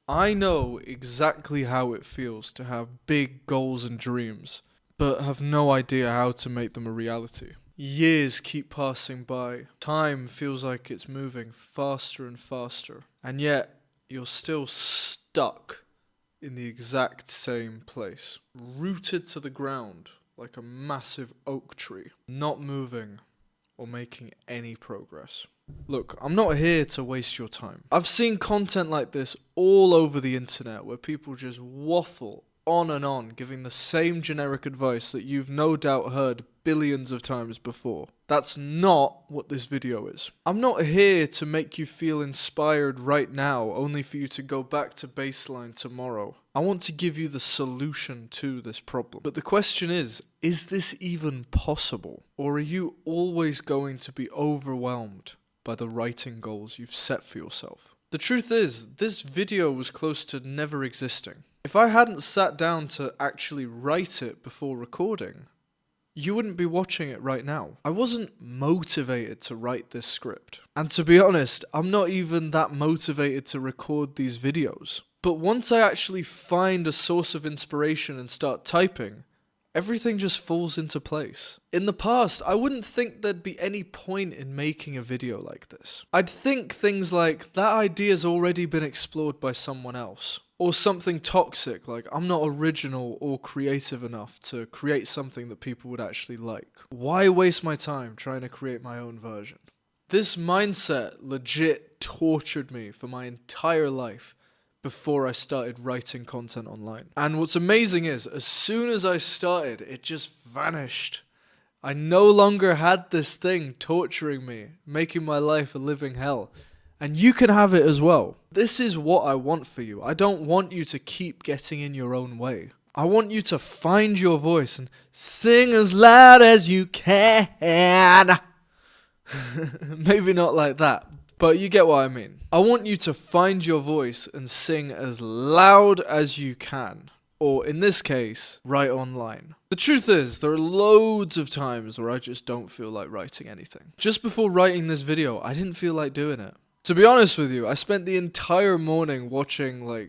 I know exactly how it feels to have big goals and dreams, but have no idea how to make them a reality. Years keep passing by. Time feels like it's moving faster and faster, and yet you're still stuck in the exact same place, rooted to the ground like a massive oak tree, not moving or making any progress. Look, I'm not here to waste your time. I've seen content like this all over the internet where people just waffle on and on, giving the same generic advice that you've no doubt heard billions of times before. That's not what this video is. I'm not here to make you feel inspired right now, only for you to go back to baseline tomorrow. I want to give you the solution to this problem. But the question is this even possible? Or are you always going to be overwhelmed by the writing goals you've set for yourself? The truth is, this video was close to never existing. If I hadn't sat down to actually write it before recording, you wouldn't be watching it right now. I wasn't motivated to write this script. And to be honest, I'm not even that motivated to record these videos. But once I actually find a source of inspiration and start typing, everything just falls into place. In the past, I wouldn't think there'd be any point in making a video like this. I'd think things like, that idea's already been explored by someone else. Or something toxic, like I'm not original or creative enough to create something that people would actually like. Why waste my time trying to create my own version? This mindset legit tortured me for my entire life before I started writing content online. And what's amazing is, as soon as I started, it just vanished. I no longer had this thing torturing me, making my life a living hell. And you can have it as well. This is what I want for you. I don't want you to keep getting in your own way. I want you to find your voice and sing as loud as you can. Maybe not like that, but you get what I mean. I want you to find your voice and sing as loud as you can. Or in this case, write online. The truth is, there are loads of times where I just don't feel like writing anything. Just before writing this video, I didn't feel like doing it. To be honest with you, I spent the entire morning watching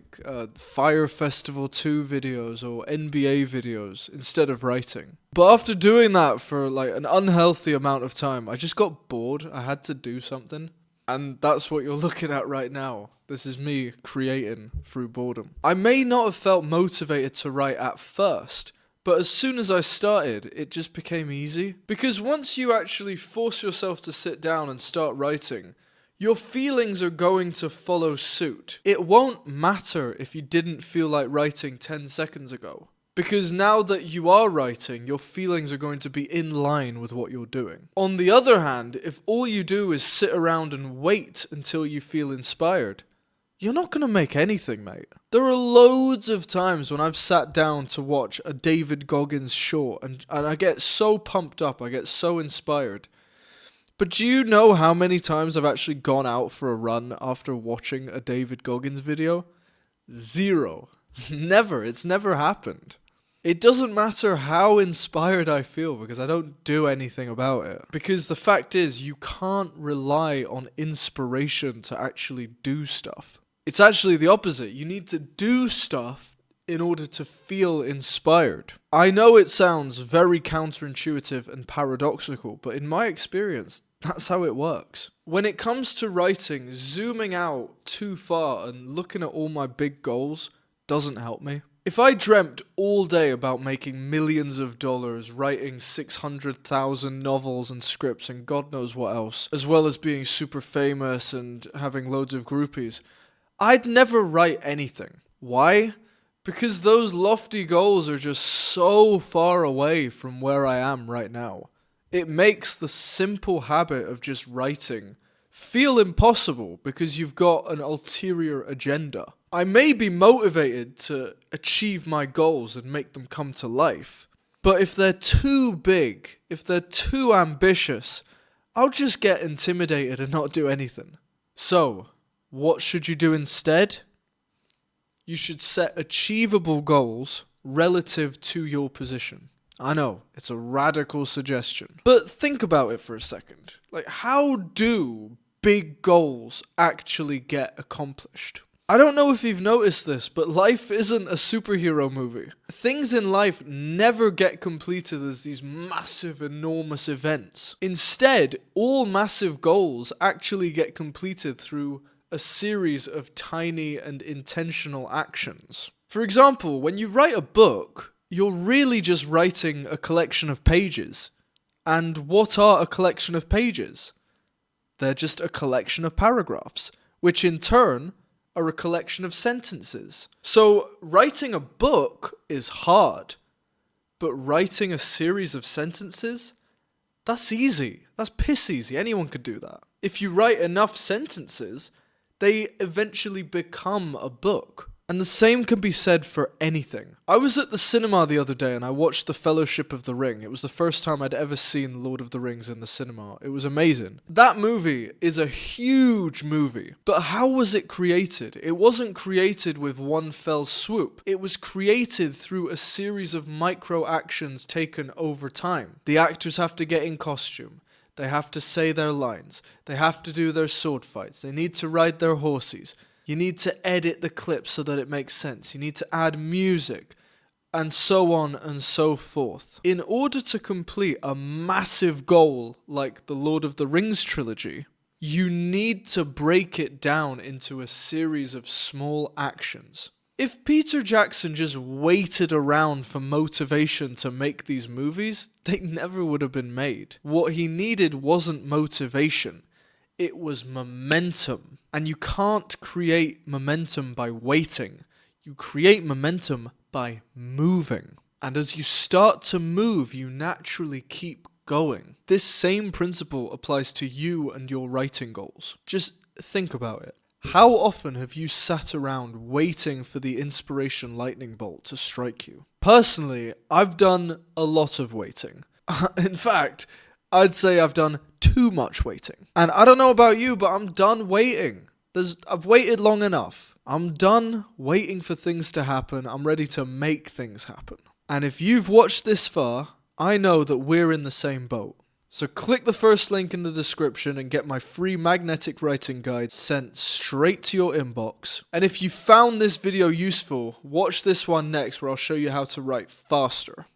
Fire Festival 2 videos or NBA videos instead of writing. But after doing that for an unhealthy amount of time, I just got bored. I had to do something. And that's what you're looking at right now. This is me creating through boredom. I may not have felt motivated to write at first, but as soon as I started, it just became easy. Because once you actually force yourself to sit down and start writing, your feelings are going to follow suit. It won't matter if you didn't feel like writing 10 seconds ago. Because now that you are writing, your feelings are going to be in line with what you're doing. On the other hand, if all you do is sit around and wait until you feel inspired, you're not going to make anything, mate. There are loads of times when I've sat down to watch a David Goggins short and I get so pumped up, I get so inspired. But do you know how many times I've actually gone out for a run after watching a David Goggins video? 0. Never. It's never happened. It doesn't matter how inspired I feel because I don't do anything about it. Because the fact is, you can't rely on inspiration to actually do stuff. It's actually the opposite. You need to do stuff in order to feel inspired. I know it sounds very counterintuitive and paradoxical, but in my experience, that's how it works. When it comes to writing, zooming out too far and looking at all my big goals doesn't help me. If I dreamt all day about making millions of dollars, writing 600,000 novels and scripts and God knows what else, as well as being super famous and having loads of groupies, I'd never write anything. Why? Because those lofty goals are just so far away from where I am right now. It makes the simple habit of just writing feel impossible because you've got an ulterior agenda. I may be motivated to achieve my goals and make them come to life, but if they're too big, if they're too ambitious, I'll just get intimidated and not do anything. So, what should you do instead? You should set achievable goals relative to your position. I know, it's a radical suggestion. But think about it for a second. How do big goals actually get accomplished? I don't know if you've noticed this, but life isn't a superhero movie. Things in life never get completed as these massive, enormous events. Instead, all massive goals actually get completed through a series of tiny and intentional actions. For example, when you write a book, you're really just writing a collection of pages. And what are a collection of pages? They're just a collection of paragraphs, which in turn are a collection of sentences. So writing a book is hard, but writing a series of sentences, that's easy. That's piss easy. Anyone could do that. If you write enough sentences, they eventually become a book. And the same can be said for anything. I was at the cinema the other day and I watched The Fellowship of the Ring. It was the first time I'd ever seen Lord of the Rings in the cinema. It was amazing. That movie is a huge movie. But how was it created? It wasn't created with one fell swoop. It was created through a series of micro actions taken over time. The actors have to get in costume. They have to say their lines. They have to do their sword fights. They need to ride their horses. You need to edit the clip so that it makes sense. You need to add music, and so on and so forth. In order to complete a massive goal like the Lord of the Rings trilogy, you need to break it down into a series of small actions. If Peter Jackson just waited around for motivation to make these movies, they never would have been made. What he needed wasn't motivation. It was momentum. And you can't create momentum by waiting. You create momentum by moving. And as you start to move, you naturally keep going. This same principle applies to you and your writing goals. Just think about it. How often have you sat around waiting for the inspiration lightning bolt to strike you? Personally, I've done a lot of waiting. In fact, I'd say I've done too much waiting. And I don't know about you, but I'm done waiting. I've waited long enough. I'm done waiting for things to happen. I'm ready to make things happen. And if you've watched this far, I know that we're in the same boat. So click the first link in the description and get my free magnetic writing guide sent straight to your inbox. And if you found this video useful, watch this one next where I'll show you how to write faster.